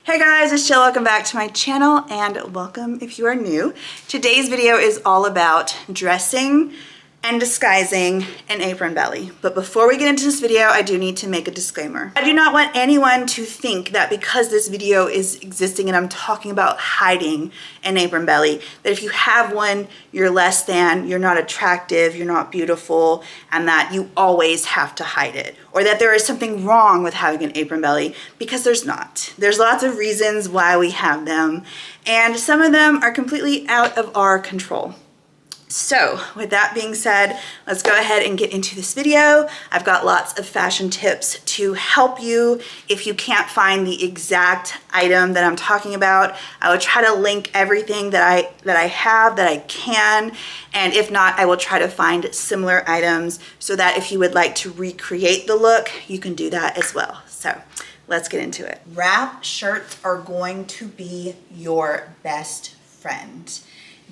Hey guys, it's Jill. Welcome back to my channel and welcome if you are new. Today's video is all about dressing and disguising an apron belly. But before we get into this video, I do need to make a disclaimer. I do not want anyone to think that because this video is existing and I'm talking about hiding an apron belly, that if you have one, you're less than, you're not attractive, you're not beautiful, and that you always have to hide it. Or that there is something wrong with having an apron belly, because there's not. There's lots of reasons why we have them, and some of them are completely out of our control. So with that being said, let's go ahead and get into this video. I've got lots of fashion tips to help you if you can't find the exact item that I'm talking about. I will try to link everything that I can, and if not, I will try to find similar items so that if you would like to recreate the look, you can do that as well. So let's get into it. Wrap shirts are going to be your best friend.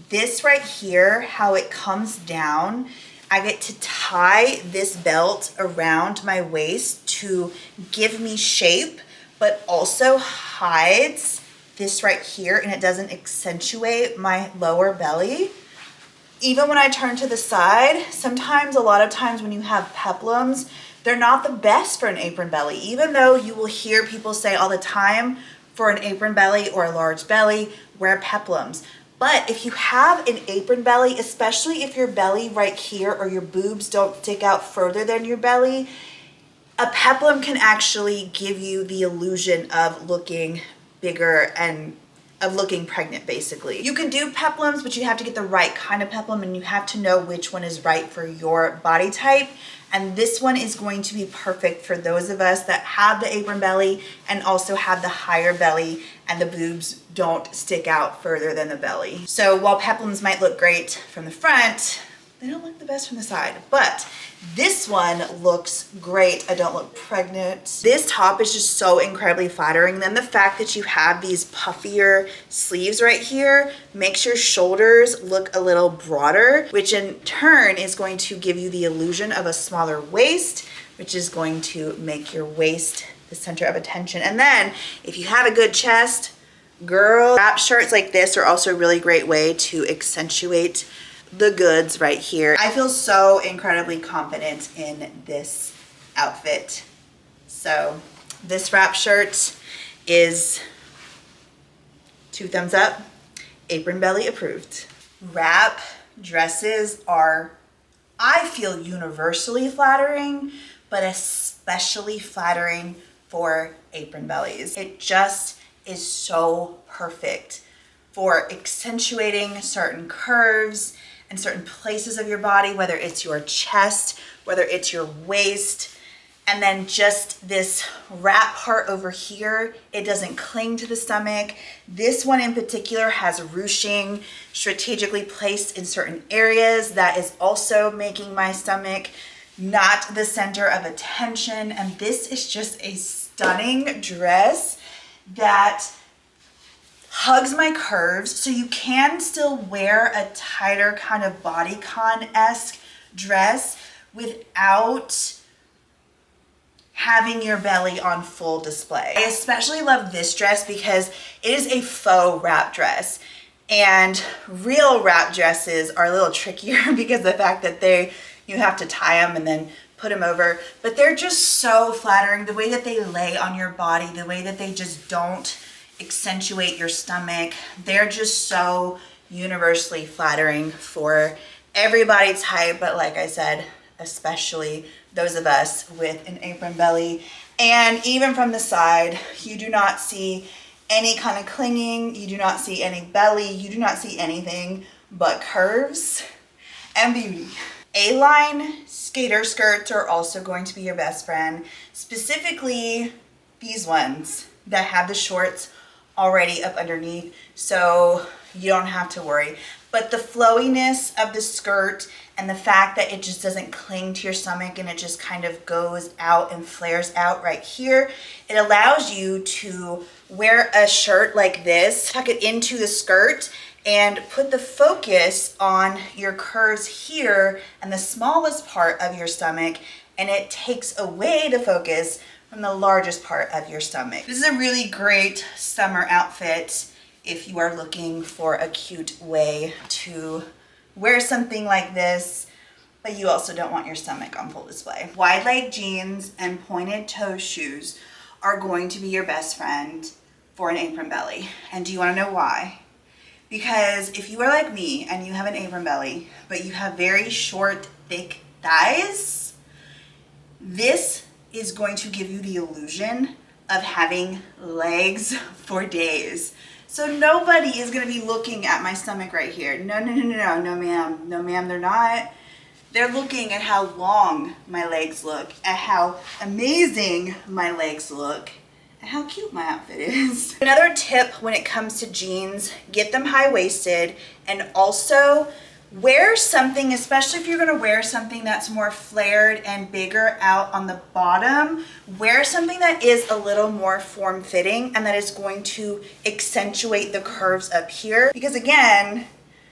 This right here, how it comes down, I get to tie this belt around my waist to give me shape, but also hides this right here, and it doesn't accentuate my lower belly. Even when I turn to the side, sometimes, a lot of times when you have peplums, they're not the best for an apron belly, even though you will hear people say all the time, for an apron belly or a large belly, wear peplums. But if you have an apron belly, especially if your belly right here or your boobs don't stick out further than your belly, a peplum can actually give you the illusion of looking bigger and of looking pregnant, basically. You can do peplums, but you have to get the right kind of peplum, and you have to know which one is right for your body type. And this one is going to be perfect for those of us that have the apron belly and also have the higher belly and the boobs don't stick out further than the belly. So while peplums might look great from the front, they don't look the best from the side. But this one looks great. I don't look pregnant. This top is just so incredibly flattering. Then the fact that you have these puffier sleeves right here makes your shoulders look a little broader, which in turn is going to give you the illusion of a smaller waist, which is going to make your waist the center of attention. And then if you have a good chest, girl, wrap shirts like this are also a really great way to accentuate the goods right here. I feel so incredibly confident in this outfit. So this wrap shirt is 2 thumbs up, apron belly approved. Wrap dresses are, I feel, universally flattering, but especially flattering for apron bellies. It just is so perfect for accentuating certain curves and certain places of your body, whether it's your chest, whether it's your waist, and then just this wrap part over here, it doesn't cling to the stomach. This one in particular has ruching strategically placed in certain areas that is also making my stomach not the center of attention. And this is just a stunning dress that hugs my curves, so you can still wear a tighter kind of bodycon-esque dress without having your belly on full display. I especially love this dress because it is a faux wrap dress, and real wrap dresses are a little trickier because of the fact that you have to tie them and then put them over, but they're just so flattering. The way that they lay on your body, the way that they just don't accentuate your stomach, they're just so universally flattering for every body type, but like I said, especially those of us with an apron belly. And even from the side, you do not see any kind of clinging, you do not see any belly, you do not see anything but curves and beauty. A-line skater skirts are also going to be your best friend, specifically these ones that have the shorts already up underneath, so you don't have to worry. But the flowiness of the skirt and the fact that it just doesn't cling to your stomach and it just kind of goes out and flares out right here, it allows you to wear a shirt like this, tuck it into the skirt, and put the focus on your curves here and the smallest part of your stomach, and it takes away the focus from the largest part of your stomach. This is a really great summer outfit if you are looking for a cute way to wear something like this, but you also don't want your stomach on full display. Wide leg jeans and pointed toe shoes are going to be your best friend for an apron belly. And do you want to know why? Because if you are like me and you have an apron belly, but you have very short, thick thighs, this is going to give you the illusion of having legs for days. So nobody is gonna be looking at my stomach right here. No, no, no, no, no, no ma'am, no ma'am, they're not. They're looking at how long my legs look, at how amazing my legs look, and how cute my outfit is. Another tip when it comes to jeans, get them high-waisted, and also wear something, especially if you're gonna wear something that's more flared and bigger out on the bottom, wear something that is a little more form-fitting and that is going to accentuate the curves up here. Because again,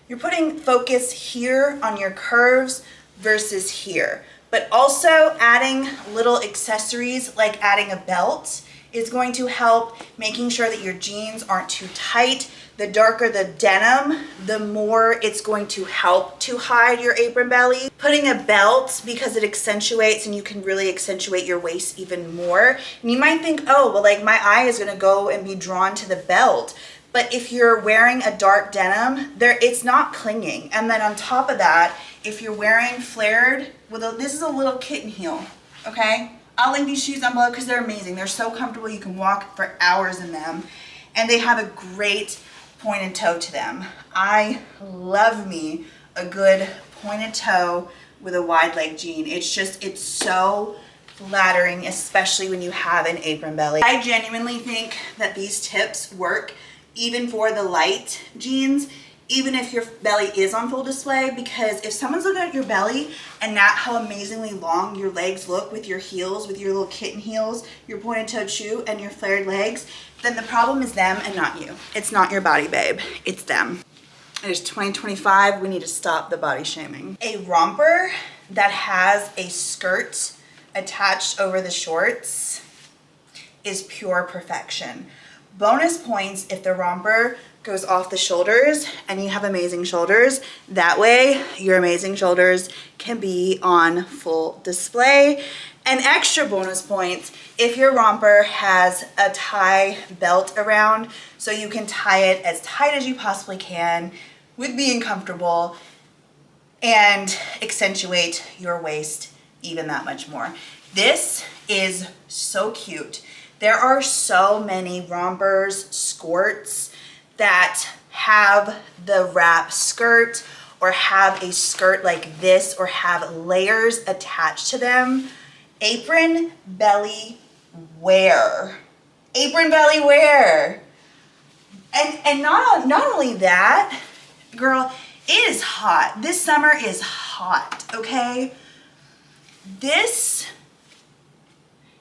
you're putting focus here on your curves versus here. But also adding little accessories like adding a belt is going to help making sure that your jeans aren't too tight. The darker the denim, the more it's going to help to hide your apron belly. Putting a belt, because it accentuates and you can really accentuate your waist even more. And you might think, oh, well, like my eye is gonna go and be drawn to the belt. But if you're wearing a dark denim, it's not clinging. And then on top of that, if you're wearing flared, this is a little kitten heel, okay? I'll link these shoes down below because they're amazing. They're so comfortable, you can walk for hours in them. And they have a great pointed toe to them. I love me a good pointed toe with a wide leg jean. It's so flattering, especially when you have an apron belly. I genuinely think that these tips work even for the light jeans, even if your belly is on full display, because if someone's looking at your belly and not how amazingly long your legs look with your heels, with your little kitten heels, your pointed toed shoe, and your flared legs, then the problem is them and not you. It's not your body, babe. It's them. It is 2025. We need to stop the body shaming. A romper that has a skirt attached over the shorts is pure perfection. Bonus points if the romper goes off the shoulders and you have amazing shoulders. That way your amazing shoulders can be on full display. And extra bonus points if your romper has a tie belt around, so you can tie it as tight as you possibly can with being comfortable and accentuate your waist even that much more. This is so cute. There are so many rompers, skirts that have the wrap skirt or have a skirt like this or have layers attached to them. Apron belly wear. Apron belly wear. And not only that, girl, it is hot. This summer is hot, okay?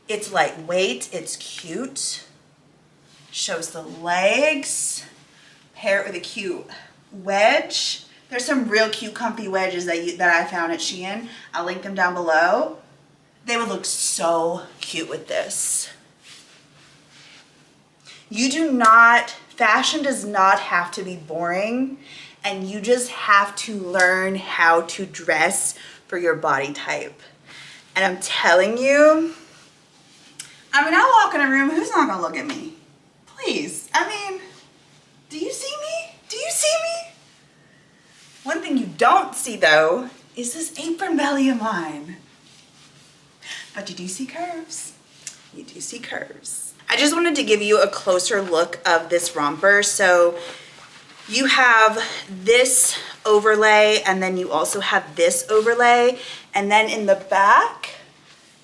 It's lightweight, it's cute, shows the legs, pair it with a cute wedge. There's some real cute comfy wedges that I found at Shein. I'll link them down below. They would look so cute with this. Fashion does not have to be boring, and you just have to learn how to dress for your body type. And I'm telling you, I walk in a room, who's not gonna look at me? Please, do you see me? Do you see me? One thing you don't see though, is this apron belly of mine. But you do see curves. You do see curves. I just wanted to give you a closer look of this romper. So you have this overlay and then you also have this overlay. And then in the back,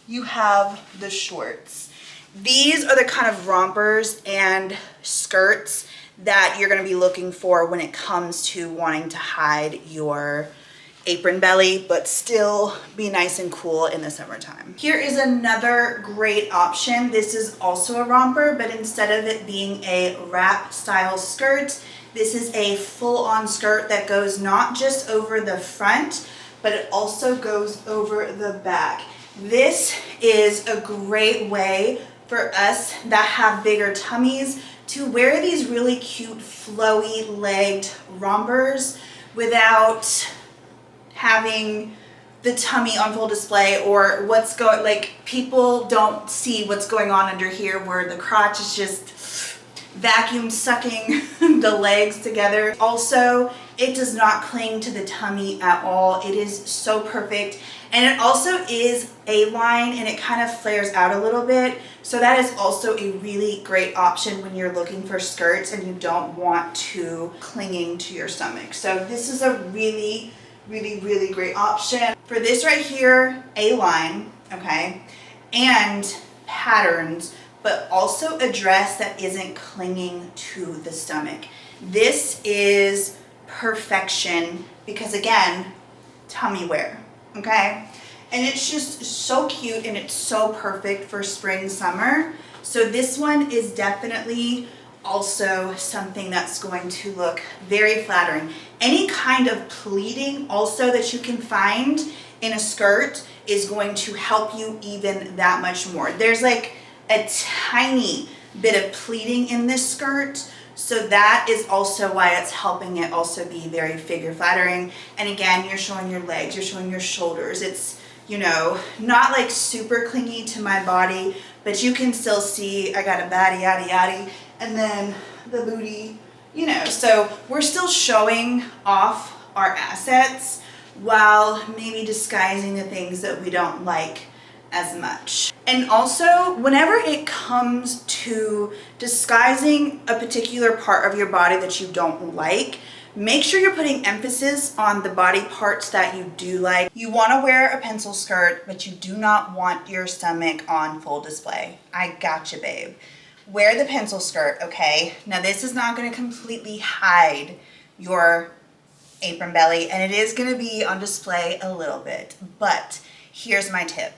you have the shorts. These are the kind of rompers and skirts that you're gonna be looking for when it comes to wanting to hide your apron belly, but still be nice and cool in the summertime. Here is another great option. This is also a romper, but instead of it being a wrap style skirt, this is a full-on skirt that goes not just over the front, but it also goes over the back. This is a great way for us that have bigger tummies to wear these really cute flowy legged rompers without having the tummy on full display, or what's going, like, people don't see what's going on under here where the crotch is just vacuum sucking the legs together. Also, it does not cling to the tummy at all. It is so perfect. And it also is A-line and it kind of flares out a little bit. So that is also a really great option when you're looking for skirts and you don't want to clinging to your stomach. So this is a really great option. For this right here, A-line, okay, and patterns, but also a dress that isn't clinging to the stomach. This is perfection because, again, tummy wear, okay? And it's just so cute and it's so perfect for spring, summer. So this one is definitely also something that's going to look very flattering. Any kind of pleating also that you can find in a skirt is going to help you even that much more. There's like a tiny bit of pleating in this skirt, so that is also why it's helping it also be very figure flattering. And again, you're showing your legs, you're showing your shoulders. It's, you know, not like super clingy to my body, but you can still see I got a baddie yaddy yaddy, and then the booty, you know, so we're still showing off our assets while maybe disguising the things that we don't like as much. And also, whenever it comes to disguising a particular part of your body that you don't like, make sure you're putting emphasis on the body parts that you do like. You want to wear a pencil skirt, but you do not want your stomach on full display. I gotcha, babe. Wear the pencil skirt, okay? Now this is not going to completely hide your apron belly, and it is going to be on display a little bit, but here's my tip.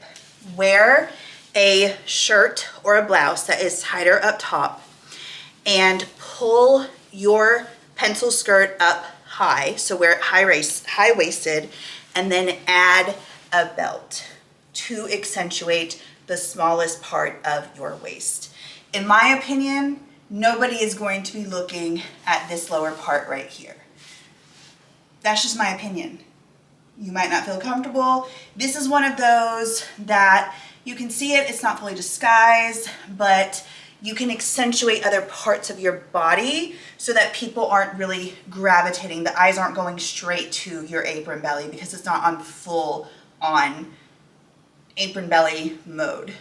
Wear a shirt or a blouse that is tighter up top and pull your pencil skirt up high, so wear it high-waisted, and then add a belt to accentuate the smallest part of your waist. In my opinion, nobody is going to be looking at this lower part right here. That's just my opinion. You might not feel comfortable. This is one of those that you can see it, it's not fully disguised, but you can accentuate other parts of your body so that people aren't really gravitating. The eyes aren't going straight to your apron belly because it's not on full on apron belly mode.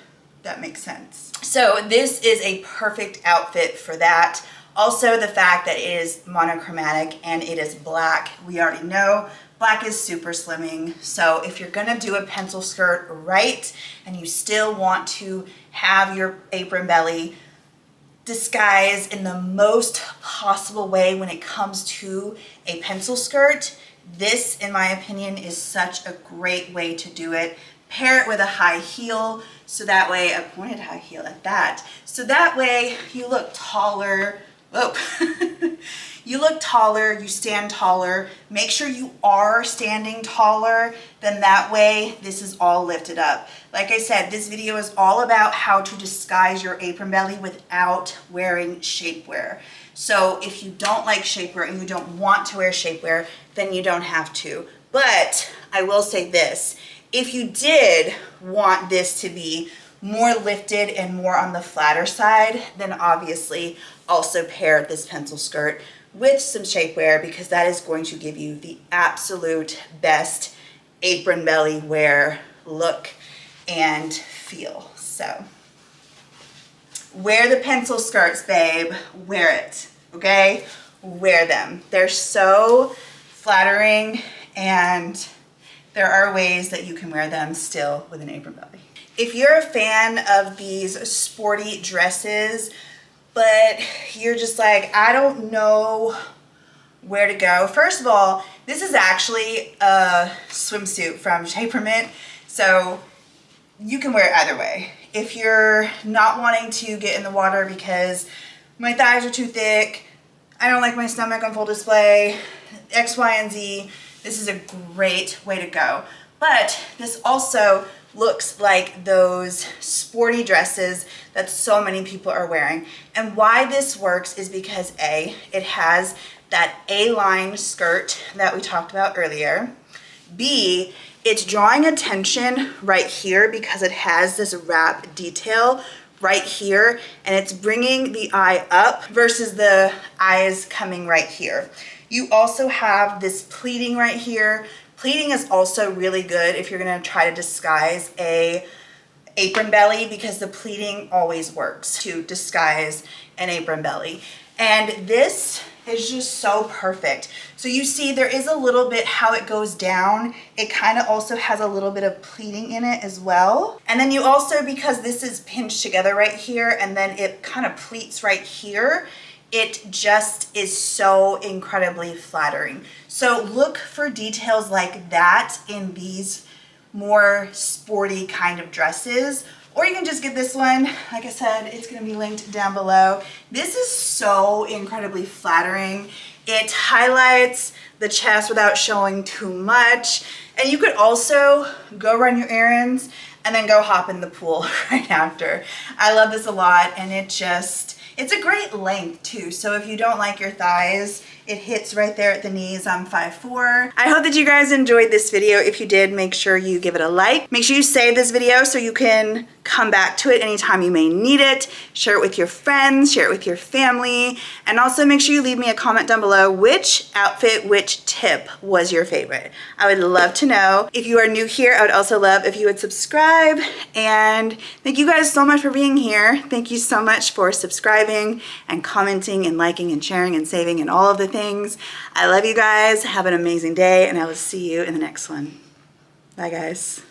That makes sense. So this is a perfect outfit for that. Also, the fact that it is monochromatic and it is black, we already know black is super slimming. So if you're gonna do a pencil skirt right and you still want to have your apron belly disguised in the most possible way when it comes to a pencil skirt, this, in my opinion, is such a great way to do it. Pair it with a high heel, so that way, a pointed high heel at that, so that way you look taller. Whoa. You look taller, you stand taller. Make sure you are standing taller, then that way this is all lifted up. Like I said, this video is all about how to disguise your apron belly without wearing shapewear. So if you don't like shapewear and you don't want to wear shapewear, then you don't have to. But I will say this, if you did want this to be more lifted and more on the flatter side, then obviously also pair this pencil skirt with some shapewear, because that is going to give you the absolute best apron belly wear look and feel. So wear the pencil skirts, babe. Wear it, okay? Wear them. They're so flattering, and there are ways that you can wear them still with an apron belly. If you're a fan of these sporty dresses, but you're just like, I don't know where to go. First of all, this is actually a swimsuit from Shapewear, so you can wear it either way. If you're not wanting to get in the water because my thighs are too thick, I don't like my stomach on full display, X, Y, and Z, this is a great way to go. But this also looks like those sporty dresses that so many people are wearing. And why this works is because A, it has that A-line skirt that we talked about earlier. B, it's drawing attention right here because it has this wrap detail right here, and it's bringing the eye up versus the eyes coming right here. You also have this pleating right here. Pleating is also really good if you're gonna try to disguise a apron belly, because the pleating always works to disguise an apron belly. And this is just so perfect. So you see there is a little bit how it goes down. It kind of also has a little bit of pleating in it as well. And then you also, because this is pinched together right here and then it kind of pleats right here, it just is so incredibly flattering. So look for details like that in these more sporty kind of dresses. Or you can just get this one. Like I said, it's gonna be linked down below. This is so incredibly flattering. It highlights the chest without showing too much. And you could also go run your errands and then go hop in the pool right after. I love this a lot, and it's a great length too. So if you don't like your thighs, it hits right there at the knees. I'm 5'4". I hope that you guys enjoyed this video. If you did, make sure you give it a like. Make sure you save this video so you can come back to it anytime you may need it. Share it with your friends, share it with your family, and also make sure you leave me a comment down below which outfit, which tip was your favorite. I would love to know. If you are new here, I would also love if you would subscribe. And thank you guys so much for being here. Thank you so much for subscribing and commenting and liking and sharing and saving and all of the things. I love you guys. Have an amazing day, and I will see you in the next one. Bye, guys.